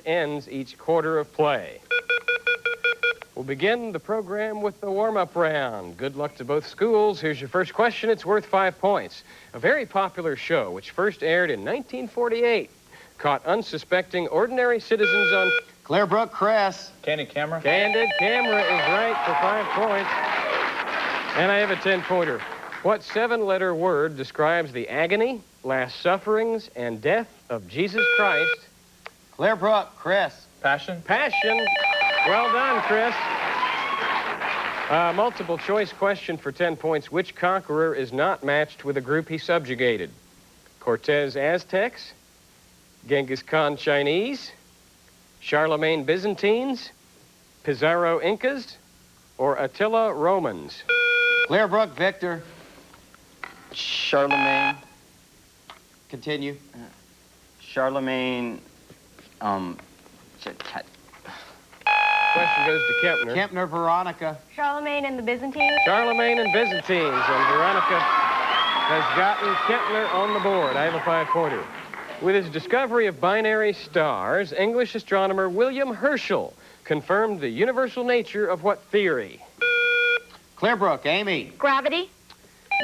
ends each quarter of play. We'll begin the program with the warm-up round. Good luck to both schools. Here's your first question. It's worth 5 points. A very popular show, which first aired in 1948, caught unsuspecting ordinary citizens on... Clearbrook Cress. Candid Camera. Candid Camera is right for 5 points. And I have a 10-pointer. What 7-letter word describes the agony, last sufferings, and death of Jesus Christ? Clearbrook Cress. Passion. Passion. Well done, Chris. Multiple choice question for 10 points. Which conqueror is not matched with a group he subjugated? Cortez Aztecs, Genghis Khan Chinese, Charlemagne Byzantines, Pizarro Incas, or Attila Romans? Clearbrook Victor. Charlemagne. Continue. Charlemagne. Question goes to Kempner. Kempner Veronica. Charlemagne and the Byzantines. Charlemagne and Byzantines, and Veronica has gotten Kempner on the board. I have a 5-pointer. With his discovery of binary stars, English astronomer William Herschel confirmed the universal nature of what theory? Clearbrook Amy. Gravity.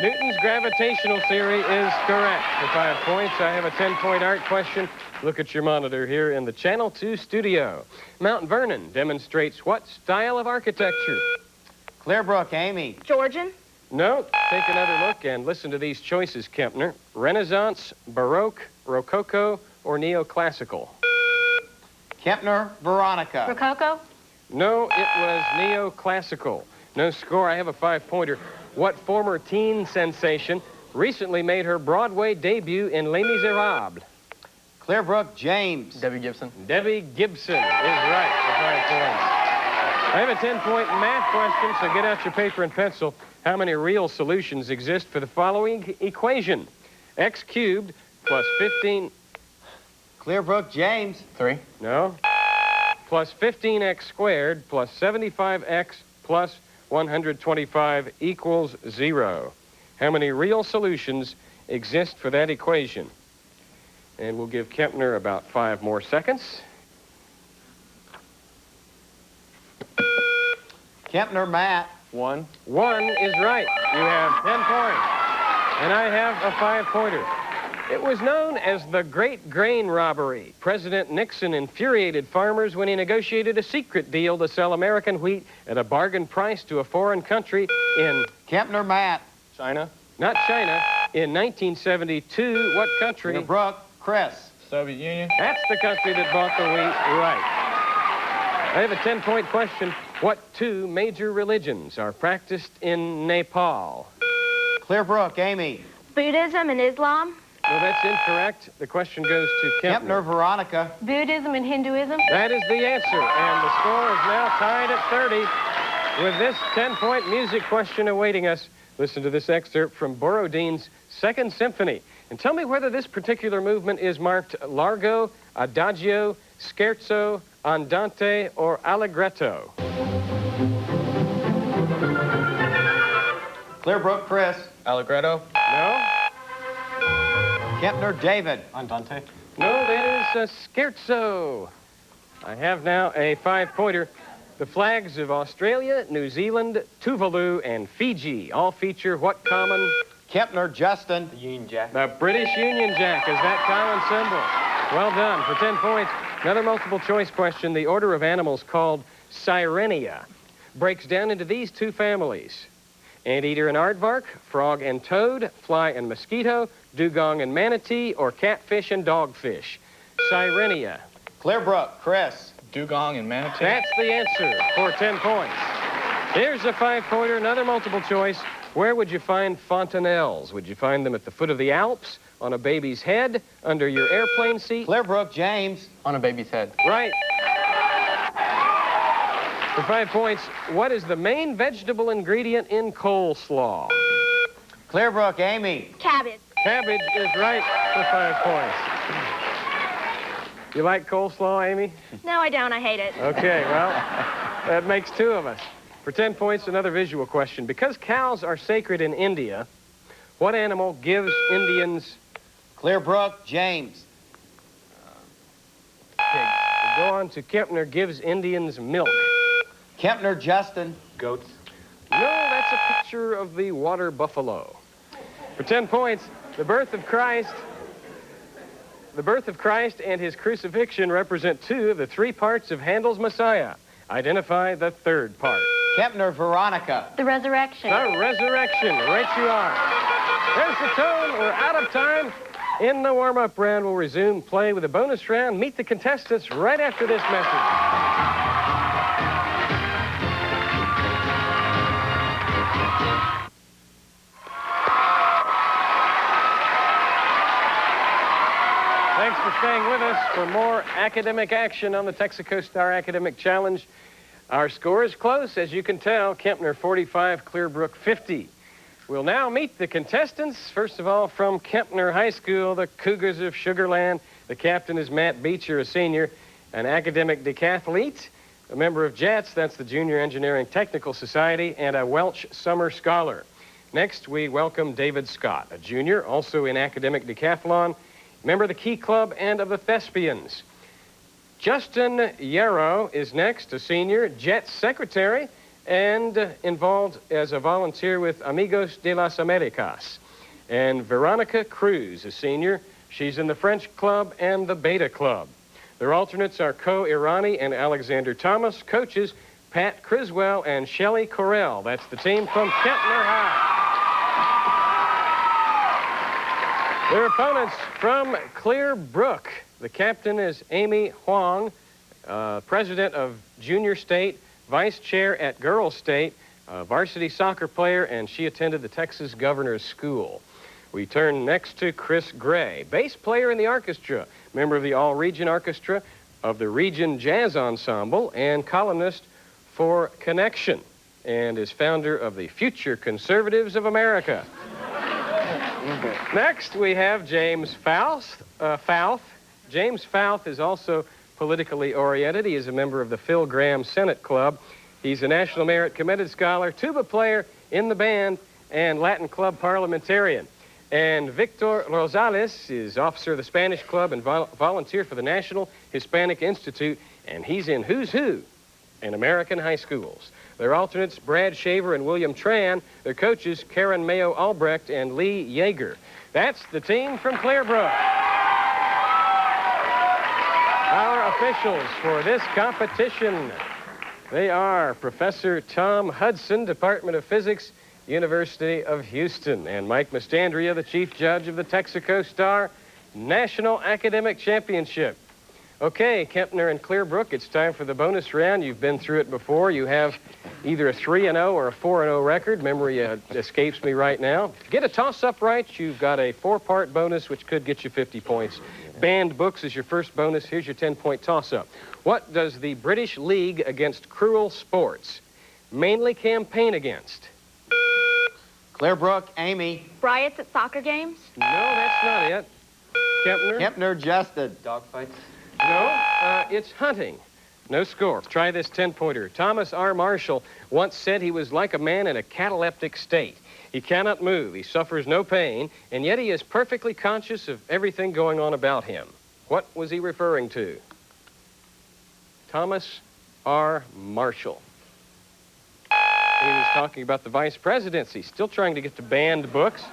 Newton's gravitational theory is correct for 5 points. I have a 10-point art question. Look at your monitor here in the Channel 2 studio. Mount Vernon demonstrates what style of architecture? Clearbrook Amy. Georgian. No. Take another look and listen to these choices, Kempner. Renaissance, Baroque, Rococo, or Neoclassical? Kempner Veronica. Rococo. No, it was Neoclassical. No score. I have a 5-pointer. What former teen sensation recently made her Broadway debut in Les Miserables? Clearbrook James. Debbie Gibson. Debbie Gibson is right for 5 points. I have a 10-point math question, so get out your paper and pencil. How many real solutions exist for the following equation? X cubed plus 15... Clearbrook James. 3. No. Plus 15x squared plus 75x plus 125 equals 0. How many real solutions exist for that equation? And we'll give Kempner about 5 more seconds. Kempner Matt. 1. 1 is right. You have 10 points. And I have a 5-pointer. It was known as the Great Grain Robbery. President Nixon infuriated farmers when he negotiated a secret deal to sell American wheat at a bargain price to a foreign country in... Kempner Matt. China. Not China. In 1972, what country? Clearbrook Chris. Soviet Union. That's the country that bought the wheat. Right. I have a 10-point question. What 2 major religions are practiced in Nepal? Clearbrook Amy. Buddhism and Islam. No, that's incorrect. The question goes to Kempner Kempner. Veronica. Buddhism and Hinduism. That is the answer, and the score is now tied at 30. With this 10-point music question awaiting us, listen to this excerpt from Borodine's Second Symphony, and tell me whether this particular movement is marked Largo, Adagio, Scherzo, Andante, or Allegretto. Clearbrook Chris. Allegretto. No? Kempner David. Andante. No, that is a Scherzo. I have now a 5-pointer. The flags of Australia, New Zealand, Tuvalu, and Fiji all feature what common? Kempner Justin. The Union Jack. The British Union Jack is that common symbol. Well done for 10 points. Another multiple choice question. The order of animals called Sirenia breaks down into these 2 families. Anteater and aardvark, frog and toad, fly and mosquito, dugong and manatee, or catfish and dogfish. Sirenia. Clearbrook Chris. Dugong and manatee. That's the answer for 10 points. Here's a 5-pointer, another multiple choice. Where would you find fontanelles? Would you find them at the foot of the Alps, on a baby's head, under your airplane seat? Clearbrook James. On a baby's head. Right. For 5 points, what is the main vegetable ingredient in coleslaw? Clearbrook Amy. Cabbage. Cabbage is right for 5 points. You like coleslaw, Amy? No, I don't. I hate it. Okay, well, that makes 2 of us. For 10 points, another visual question. Because cows are sacred in India, what animal gives Indians... Clearbrook James. Pigs. Go pond to Kempner gives Indians milk? Kempner, Justin. Goats. No, that's a picture of the water buffalo. For 10 points, the birth of Christ and his crucifixion represent two of the three parts of Handel's Messiah. Identify the third part. Kempner, Veronica. The resurrection. The resurrection. Right you are. There's the tone. We're out of time. In the warm-up round, we'll resume play with a bonus round. Meet the contestants right after this message. Thanks for staying with us for more academic action on the Texaco Star Academic Challenge. Our score is close, as you can tell. Kempner 45, Clearbrook 50. We'll now meet the contestants. First of all, from Kempner High School, the Cougars of Sugarland. The captain is Matt Beecher, a senior, an academic decathlete, a member of JETS, that's the Junior Engineering Technical Society, and a Welch Summer Scholar. Next, we welcome David Scott, a junior, also in academic decathlon, member of the Key Club and of the Thespians. Justin Yarrow is next, a senior, JETS secretary, and involved as a volunteer with Amigos de las Americas. And Veronica Cruz, a senior. She's in the French Club and the Beta Club. Their alternates are Co Irani and Alexander Thomas. Coaches, Pat Criswell and Shelley Correll. That's the team from Kempner High. Their opponents from Clearbrook. The captain is Amy Huang, president of Junior State, vice chair at Girls State, varsity soccer player, and she attended the Texas Governor's School. We turn next to Chris Gray, bass player in the orchestra, member of the All-Region Orchestra, of the Region Jazz Ensemble, and columnist for Connection, and is founder of the Future Conservatives of America. Next, we have James Fouth. James Fouth is also politically oriented. He is a member of the Phil Graham Senate Club. He's a National Merit Commended Scholar, tuba player in the band, and Latin Club parliamentarian. And Victor Rosales is officer of the Spanish Club and volunteer for the National Hispanic Institute, and he's in Who's Who in American high schools. Their alternates, Brad Shaver and William Tran. Their coaches, Karen Mayo Albrecht and Lee Yeager. That's the team from Clearbrook. Our officials for this competition, they are Professor Tom Hudson, Department of Physics, University of Houston, and Mike Mastandria, the chief judge of the Texaco Star National Academic Championship. Okay, Kempner and Clearbrook, it's time for the bonus round. You've been through it before. You have either a 3-0 or a 4-0 record. Memory escapes me right now. To get a toss-up right, you've got a 4-part bonus, which could get you 50 points. Banned books is your first bonus. Here's your 10-point toss-up. What does the British League Against Cruel Sports mainly campaign against? Clearbrook, Amy. Riots at soccer games. No, that's not it. Kempner? Kempner, Justin. Dogfights. No, it's hunting. No score. Try this 10-pointer. Thomas R. Marshall once said he was like a man in a cataleptic state. He cannot move, he suffers no pain, and yet he is perfectly conscious of everything going on about him. What was he referring to? Thomas R. Marshall. He was talking about the vice presidency. Still trying to get to banned books.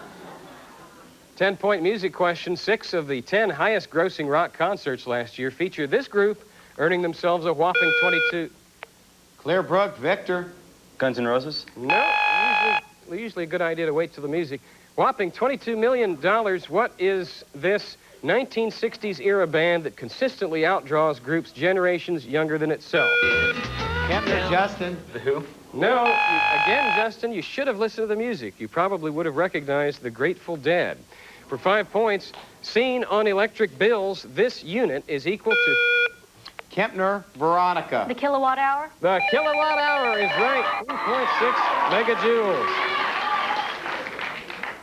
10-point music question. 6 of the 10 highest grossing rock concerts last year featured this group, earning themselves a whopping 22. Clearbrook, Victor. Guns N' Roses? No, usually a good idea to wait till the music. Whopping $22 million. What is this 1960s era band that consistently outdraws groups generations younger than itself? Kempner, Justin. The Who? No, again, Justin, you should have listened to the music. You probably would have recognized the Grateful Dead. For 5 points, seen on electric bills, this unit is equal to... Kempner, Veronica. The kilowatt hour. The kilowatt hour is right, 3.6 megajoules.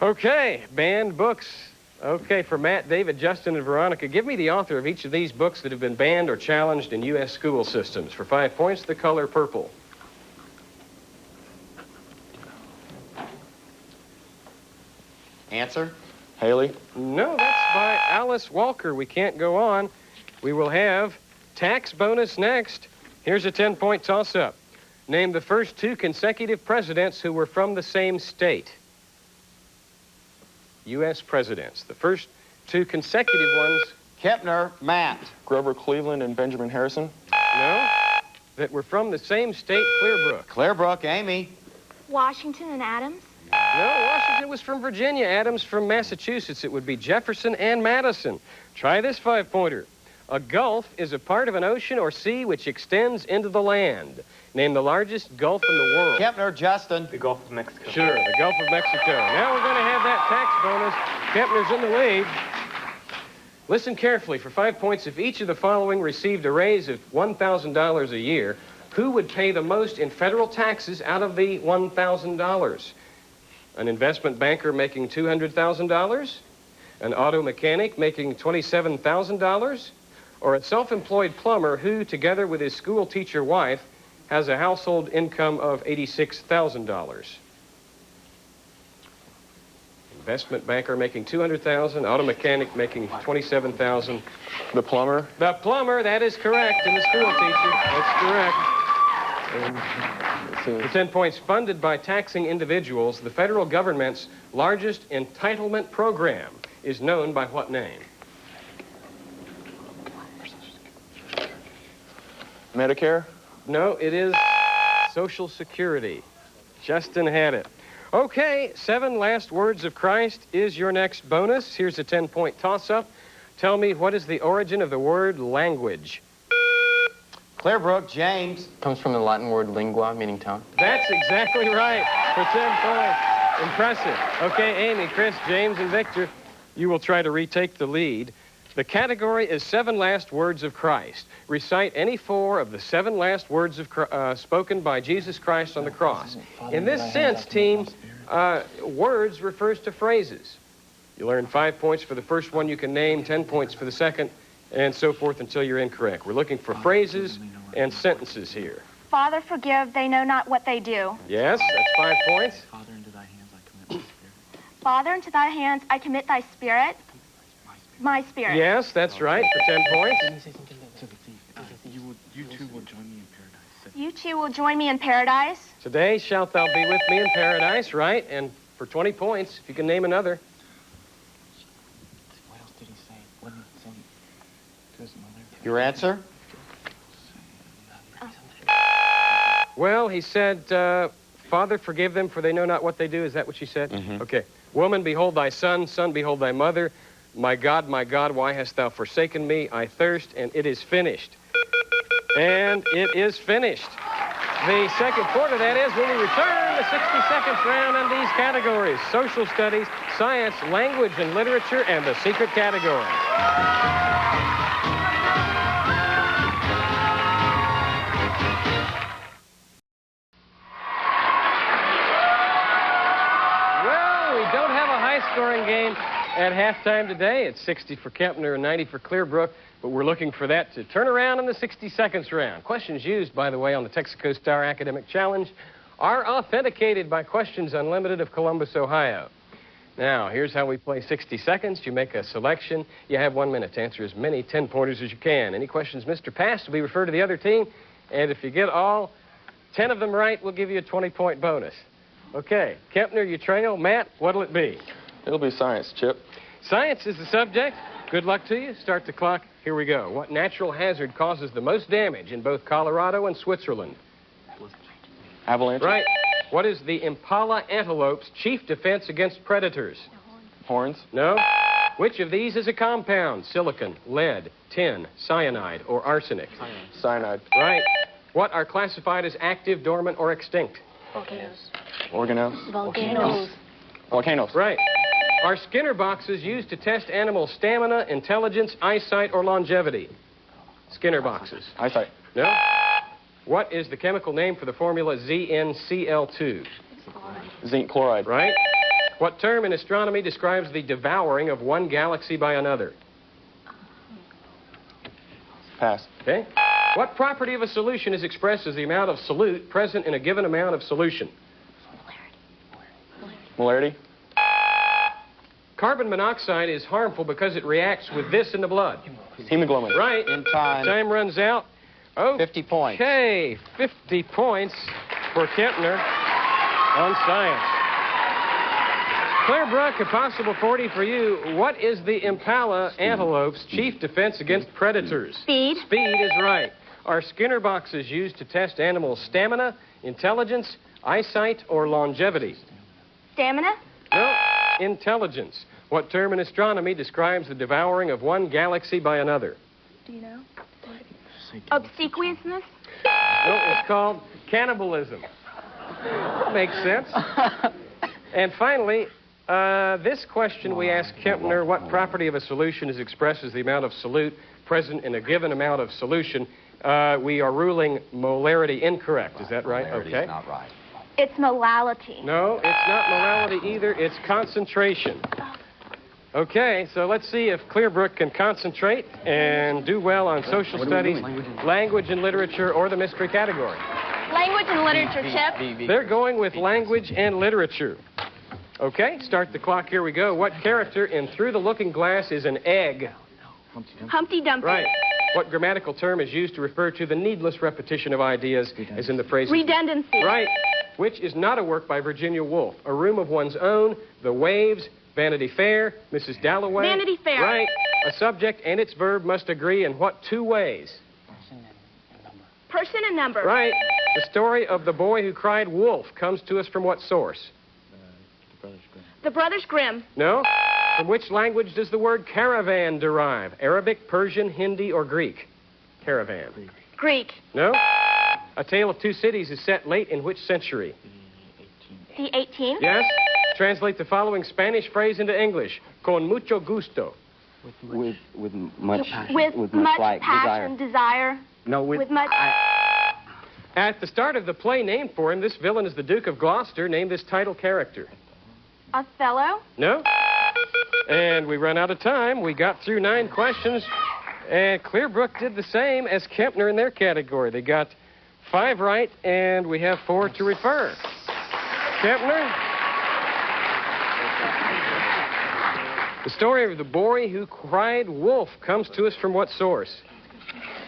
Okay, banned books. Okay, for Matt, David, Justin, and Veronica, give me the author of each of these books that have been banned or challenged in U.S. school systems. For 5 points, the color purple. Answer. Haley. No, that's by Alice Walker. We can't go on. We will have Tax bonus next. Here's a 10-point toss-up. Name the first 2 consecutive presidents who were from the same state. U.S. presidents. The first 2 consecutive ones. Kempner, Matt. Grover Cleveland and Benjamin Harrison. No? That were from the same state, Clearbrook. Clearbrook, Amy. Washington and Adams. No, Washington was from Virginia. Adams from Massachusetts. It would be Jefferson and Madison. Try this 5-pointer. A gulf is a part of an ocean or sea which extends into the land. Name the largest gulf in the world. Kempner, Justin. The Gulf of Mexico. Sure, the Gulf of Mexico. Now we're going to have that tax bonus. Kempner's in the lead. Listen carefully. For 5 points, if each of the following received a raise of $1,000 a year, who would pay the most in federal taxes out of the $1,000? An investment banker making $200,000? An auto mechanic making $27,000? Or a self-employed plumber who, together with his school teacher wife, has a household income of $86,000? Investment banker making $200,000, auto mechanic making $27,000. The plumber. The plumber, that is correct, and the school teacher, that's correct. For 10 points, funded by taxing individuals, the federal government's largest entitlement program is known by what name? Medicare. No, it is Social Security. Justin had it. Okay, 7 last words of Christ is your next bonus. Here's a 10-point toss-up. Tell me, what is the origin of the word language? Clearbrook, James. Comes from the Latin word lingua, meaning tongue. That's exactly right for 10 points. Impressive. Okay, Amy, Chris, James, and Victor, you will try to retake the lead. The category is 7 last words of Christ. Recite any 4 of the 7 last words of spoken by Jesus Christ on the cross. In this sense, team, words refers to phrases. You learn 5 points for the first one you can name, 10 points for the second, and so forth until you're incorrect. We're looking for phrases and sentences here. Father, forgive, they know not what they do. Yes, that's 5 points. Father, into thy hands I commit my spirit. Father, into thy hands I commit thy spirit. My spirit. Yes, that's right, for 10 points. Didn't he say something to the thief? You two will join me in paradise. You two will join me in paradise. Today shalt thou be with me in paradise, right? And for 20 points, if you can name another. What else did he say? What did he say to his mother? Your answer? Well, he said, Father, forgive them, for they know not what they do. Is that what she said? Mm-hmm. Okay. Woman, behold thy son. Son, behold thy mother. My God, why hast thou forsaken me? I thirst, and it is finished. And it is finished. The second quarter, that is, when we return the 60-second round on these categories: social studies, science, language and literature, and the secret category. Well, we don't have a high-scoring game at halftime today. It's 60 for Kempner and 90 for Clearbrook, but we're looking for that to turn around in the 60 seconds round. Questions used, by the way, on the Texaco Star Academic Challenge are authenticated by Questions Unlimited of Columbus, Ohio. Now, here's how we play 60 seconds. You make a selection. You have 1 minute to answer as many 10-pointers as you can. Any questions missed or passed will be referred to the other team, and if you get all 10 of them right, we'll give you a 20-point bonus. Okay, Kempner, you trail. Matt, what'll it be? It'll be science, Chip. Science is the subject. Good luck to you. Start the clock. Here we go. What natural hazard causes the most damage in both Colorado and Switzerland? Avalanche. Right. What is the impala antelope's chief defense against predators? Horns. No. Which of these is a compound? Silicon, lead, tin, cyanide, or arsenic? Cyanide. Right. What are classified as active, dormant, or extinct? Volcanoes. Organelles. Volcanoes. Volcanoes. Right. Are Skinner boxes used to test animal stamina, intelligence, eyesight, or longevity? Skinner boxes. Eyesight. No? What is the chemical name for the formula ZnCl2? Zinc chloride. Right. What term in astronomy describes the devouring of one galaxy by another? Pass. Okay. What property of a solution is expressed as the amount of solute present in a given amount of solution? Molarity. Carbon monoxide is harmful because it reacts with this in the blood. Hemoglobin. Right. In time. Time runs out. Oh, 50 points. Okay, 50 points for Kempner on science. Claire Brook, a possible 40 for you. What is the impala antelope's chief defense against predators? Speed. Speed is right. Are Skinner boxes used to test animals' stamina, intelligence, eyesight, or longevity? Stamina. No, intelligence. What term in astronomy describes the devouring of one galaxy by another? Do you know? Obsequiousness. No, it's called cannibalism. Makes sense. And finally, this question we asked Kempner, what property of a solution is expressed as the amount of solute present in a given amount of solution? We are ruling molarity incorrect. Is that right? Molarity's Okay. not right. It's molality. No, it's not molality either. It's concentration. Okay, so let's see if Claire Brook can concentrate and do well on social studies, language and literature, or the mystery category. Language and literature, Chip. They're going with language and literature. Okay, start the clock. Here we go. What character in Through the Looking Glass is an egg? Humpty Dumpty. Right. What grammatical term is used to refer to the needless repetition of ideas, as in the phrase... Redundancy. Right. Which is not a work by Virginia Woolf? A Room of One's Own, The Waves, Vanity Fair, Mrs. Dalloway. Vanity Fair. Right. A subject and its verb must agree in what two ways? Person and number. Right. The story of the boy who cried wolf comes to us from what source? The Brothers Grimm. No? From which language does the word caravan derive? Arabic, Persian, Hindi, or Greek? Caravan. Greek. No? A Tale of Two Cities is set late in which century? The 18th. Yes? Translate the following Spanish phrase into English. Con mucho gusto. With much With much like passion, desire. No, With much... At the start of the play named for him, this villain is the Duke of Gloucester. Name this title character. Othello. No? And we run out of time. We got through 9 questions. And Claire Brook did the same as Kempner in their category. They got 5 right, and we have 4 to refer. Kempner? The story of the boy who cried wolf comes to us from what source?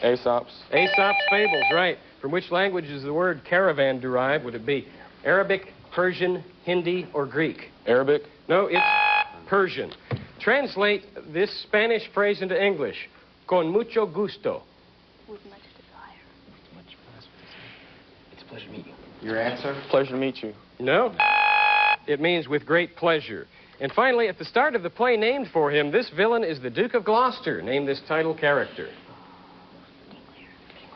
Aesop's. Aesop's Fables, right. From which language is the word caravan derived? Would it be Arabic, Persian, Hindi, or Greek? Arabic. No, it's Persian. Translate this Spanish phrase into English. Con mucho gusto. With much desire. It's a pleasure to meet you. Your answer? Pleasure to meet you. No? It means with great pleasure. And finally, at the start of the play named for him, this villain is the Duke of Gloucester. Name this title character.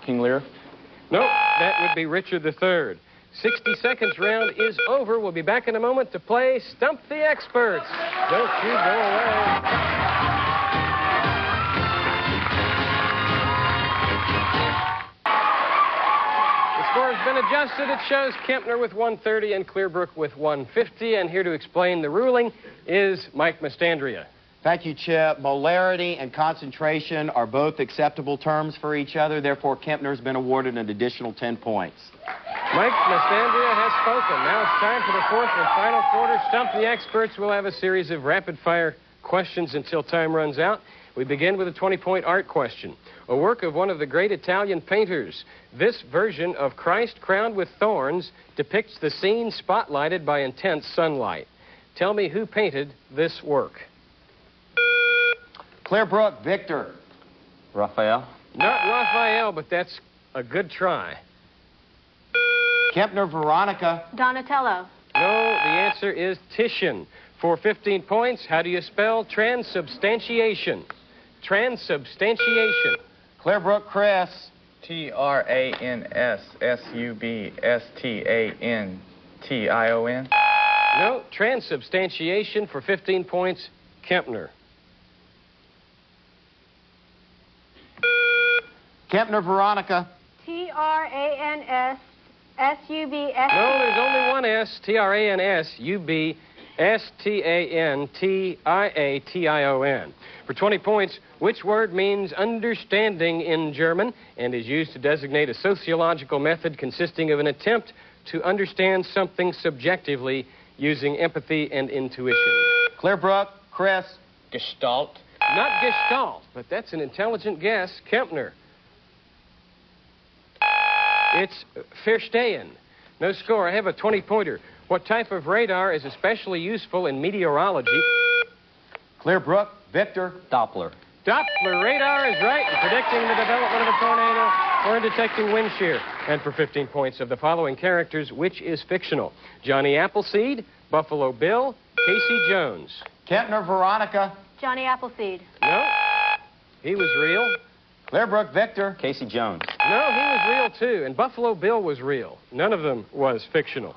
King Lear. No, that would be Richard III. 60 seconds round is over. We'll be back in a moment to play Stump the Experts. Don't you go away. The score has been adjusted. It shows Kempner with 130 and Claire Brook with 150. And here to explain the ruling is Mike Mastandria. Thank you, Chip. Molarity and concentration are both acceptable terms for each other. Therefore, Kempner's been awarded an additional 10 points. Mike Mastandria has spoken. Now it's time for the 4th and final quarter. Stump the Experts. We'll have a series of rapid-fire questions until time runs out. We begin with a 20-point art question. A work of one of the great Italian painters. This version of Christ crowned with thorns depicts the scene spotlighted by intense sunlight. Tell me who painted this work. Claire Brook, Victor. Raphael. Not Raphael, but that's a good try. Kempner, Veronica. Donatello. No, the answer is Titian. For 15 points, how do you spell transubstantiation? Transubstantiation. Claire Brook, Chris. Transubstantiation. No, transubstantiation for 15 points, Kempner. Kempner, Veronica. Transubstantiation. No, there's only one S, Transubstantiation. For 20 points, which word means understanding in German and is used to designate a sociological method consisting of an attempt to understand something subjectively using empathy and intuition? Claire Brook, Chris. Gestalt. Not Gestalt, but that's an intelligent guess. Kempner. It's Verstehen. No score. I have a 20-pointer. What type of radar is especially useful in meteorology? Clearbrook, Victor. Doppler. Doppler radar is right in predicting the development of a tornado or in detecting wind shear. And for 15 points, of the following characters, which is fictional? Johnny Appleseed, Buffalo Bill, Casey Jones. Kempner, Veronica. Johnny Appleseed. No, he was real. Clearbrook, Victor. Casey Jones. No, he was real too, and Buffalo Bill was real. None of them was fictional.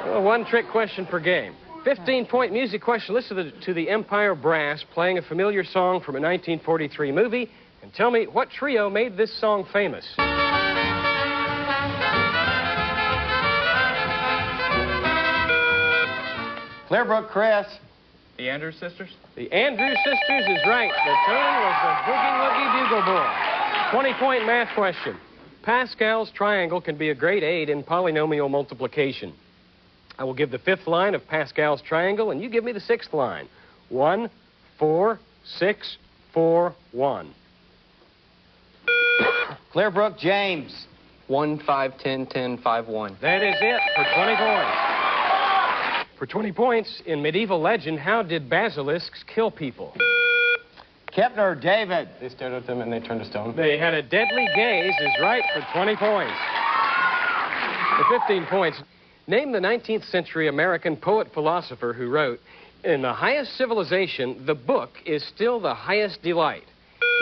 Well, one trick question per game. 15-point music question. Listen to the Empire Brass playing a familiar song from a 1943 movie, and tell me what trio made this song famous. Clearbrook, Chris. The Andrews sisters? The Andrews sisters is right. The tune was the Boogie Woogie Bugle Boy. 20-point math question. Pascal's triangle can be a great aid in polynomial multiplication. I will give the fifth line of Pascal's triangle, and you give me the sixth line. 1, 4, 6, 4, 1. Clearbrook, James. 1, 5, 10, 10, 5, 1. That is it for 20 points. For 20 points, in medieval legend, how did basilisks kill people? Kempner, David. They stared at them and they turned to stone. They had a deadly gaze is right for 20 points. For 15 points, name the 19th century American poet-philosopher who wrote, "In the highest civilization, the book is still the highest delight.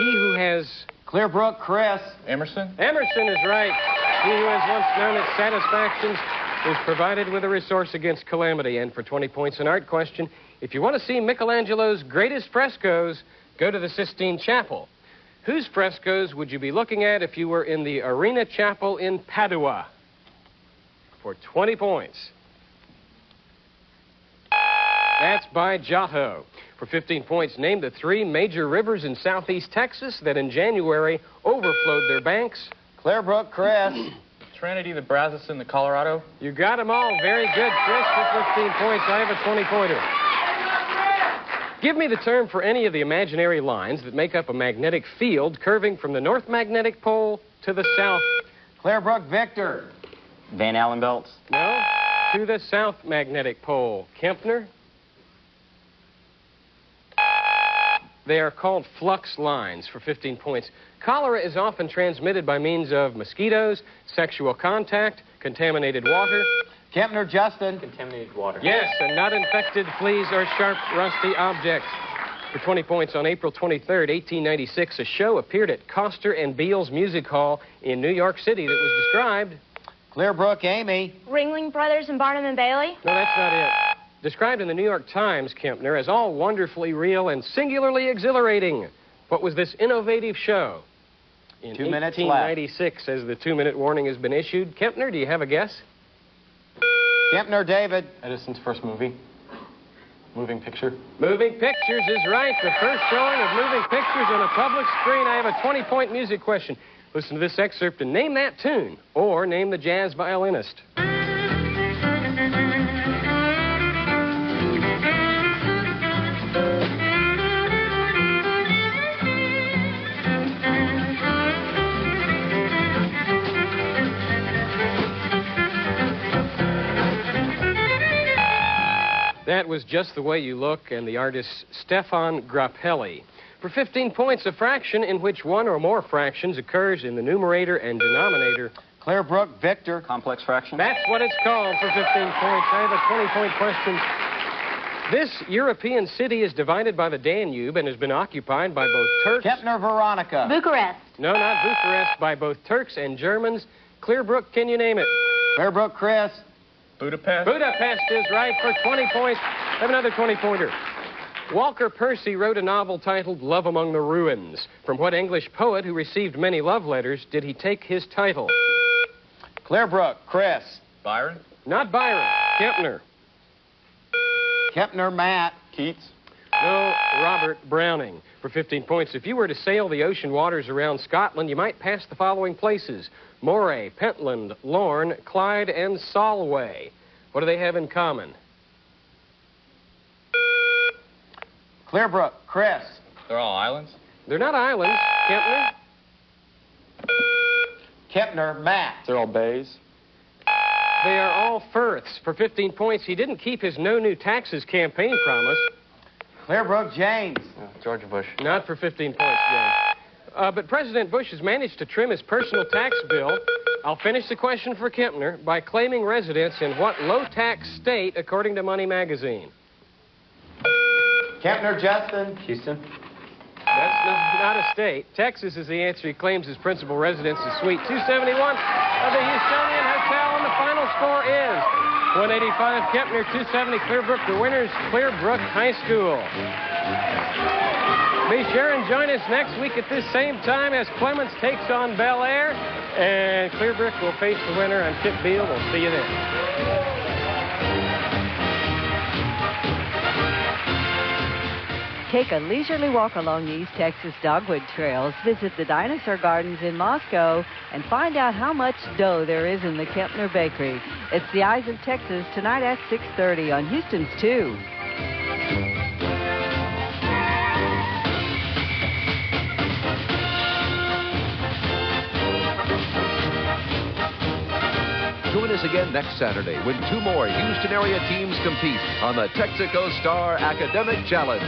He who has..." Clearbrook, Chris. Emerson? Emerson is right. He who has once known its satisfactions is provided with a resource against calamity. And for 20 points, an art question. If you want to see Michelangelo's greatest frescoes, go to the Sistine Chapel. Whose frescoes would you be looking at if you were in the Arena Chapel in Padua? For 20 points. That's by Giotto. For 15 points, name the three major rivers in southeast Texas that in January overflowed their banks. Clearbrook, Chris. Trinity, the Brazos, and the Colorado? You got them all. Very good, Chris, for 15 points. I have a 20-pointer. Give me the term for any of the imaginary lines that make up a magnetic field curving from the North Magnetic Pole to the South. Clearbrook, Victor. Van Allen belts. No, to the South Magnetic Pole. Kempner? They are called flux lines for 15 points. Cholera is often transmitted by means of mosquitoes, sexual contact, contaminated water. Kempner, Justin. Contaminated water. Yes, and not infected fleas or sharp, rusty objects. For 20 points, on April 23rd, 1896, a show appeared at Coster and Beale's Music Hall in New York City that was described... Clearbrook, Amy. Ringling Brothers and Barnum and Bailey. No, that's not it. Described in the New York Times, Kempner, as all wonderfully real and singularly exhilarating. What was this innovative show? In 2 minutes left. 1896, as the 2-minute warning has been issued. Kempner, do you have a guess? Kempner, David. Edison's first movie. Moving picture. Moving Pictures is right. The first showing of Moving Pictures on a public screen. I have a 20-point music question. Listen to this excerpt and name that tune, or name the jazz violinist. That was Just the Way You Look, and the artist Stefan Grappelli. For 15 points, a fraction in which one or more fractions occurs in the numerator and denominator. Clearbrook, Victor. Complex fraction. That's what it's called for 15 points. I have a 20-point question. This European city is divided by the Danube and has been occupied by both Turks... Kempner, Veronica. Bucharest. No, not Bucharest, by both Turks and Germans. Clearbrook, can you name it? Clearbrook, Chris. Budapest? Budapest is right for 20 points. I have another 20-pointer. Walker Percy wrote a novel titled Love Among the Ruins. From what English poet who received many love letters did he take his title? Clearbrook, Chris. Byron? Not Byron. Kempner. Kempner, Matt. Keats. No, Robert Browning. For 15 points, if you were to sail the ocean waters around Scotland, you might pass the following places: Moray, Pentland, Lorne, Clyde, and Solway. What do they have in common? Clearbrook, Chris. Chris. They're all islands? They're not islands. Kempner? Kempner, Matt. They're all bays? They are all firths. For 15 points, he didn't keep his no new taxes campaign promise. Clearbrook, James. George Bush. Not for 15 points, James. But President Bush has managed to trim his personal tax bill. I'll finish the question for Kempner by claiming residence in what low-tax state, according to Money Magazine? Kempner, Justin. Houston? That's not a state. Texas is the answer. He claims his principal residence is Suite 271 of the Houstonian Hotel, and the final score is 185 Kempner, 270 Clearbrook. The winners, Clearbrook High School. Be sure and join us next week at this same time as Clements takes on Bel Air, and Clearbrook will face the winner on Kip Beal. We'll see you then. Take a leisurely walk along the East Texas dogwood trails, visit the dinosaur gardens in Moscow, and find out how much dough there is in the Kempner Bakery. It's The Eyes of Texas tonight at 6:30 on Houston's 2. Join us again next Saturday when 2 more Houston-area teams compete on the Texaco Star Academic Challenge.